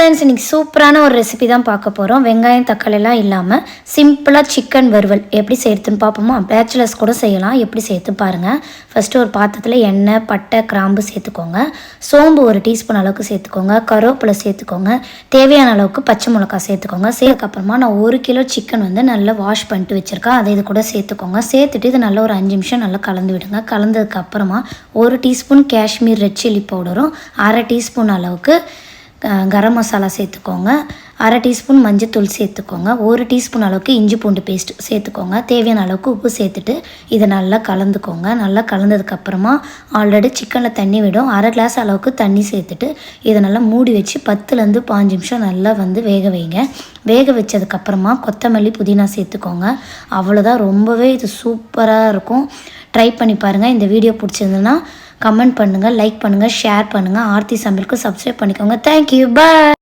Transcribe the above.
Friends, இன்றைக்கி சூப்பரான ஒரு ரெசிபி தான் பார்க்க போகிறோம். வெங்காயம் தக்காளிலாம் இல்லாமல் சிம்பிளாக சிக்கன் வறுவல் எப்படி செய்யறதுன்னு பார்ப்போமா? பேச்சுலர்ஸ் கூட செய்யலாம். எப்படி சேர்த்து பாருங்கள். ஃபஸ்ட்டு ஒரு பாத்திரத்தில் எண்ணெய், பட்டை, கிராம்பு சேர்த்துக்கோங்க. சோம்பு ஒரு டீஸ்பூன் அளவுக்கு சேர்த்துக்கோங்க. கருவேப்பிலை சேர்த்துக்கோங்க. தேவையான அளவுக்கு பச்சை மிளகாய் சேர்த்துக்கோங்க. சேர்த்துக்கப்புறமா நான் 1 கிலோ சிக்கன் நல்லா வாஷ் பண்ணிட்டு வச்சுருக்கேன். அதை இது கூட சேர்த்துக்கோங்க. சேர்த்துட்டு இது நல்லா ஒரு 5 நிமிஷம் நல்லா கலந்து விடுங்க. கலந்ததுக்கப்புறமா 1 டீஸ்பூன் காஷ்மீர் ரெட் சில்லி பவுடரும், 1/2 டீஸ்பூன் அளவுக்கு கரம் மசாலா சேர்த்துக்கோங்க. 1/2 டீஸ்பூன் மஞ்சத்தூள் சேர்த்துக்கோங்க. 1 டீஸ்பூன் அளவுக்கு இஞ்சி பூண்டு பேஸ்ட் சேர்த்துக்கோங்க. தேவையான அளவுக்கு உப்பு சேர்த்துட்டு இதை நல்லா கலந்துக்கோங்க. நல்லா கலந்ததுக்கப்புறமா ஆல்ரெடி சிக்கனில் தண்ணி விடும். 1/2 கிளாஸ் அளவுக்கு தண்ணி சேர்த்துட்டு இதை நல்லா மூடி வச்சு 10லேருந்து 15 நிமிஷம் நல்லா வேக வைங்க. வேக வச்சதுக்கப்புறமா கொத்தமல்லி, புதினா சேர்த்துக்கோங்க. அவ்வளோதான். ரொம்பவே இது சூப்பராக இருக்கும். ட்ரை பண்ணி பாருங்கள். இந்த வீடியோ பிடிச்சிருந்ததுன்னா கமெண்ட் பண்ணுங்கள், லைக் பண்ணுங்கள், ஷேர் பண்ணுங்கள். ஆர்த்தி சமையலுக்கு சப்ஸ்கிரைப் பண்ணிக்கோங்க. தேங்க்யூ, பாய்.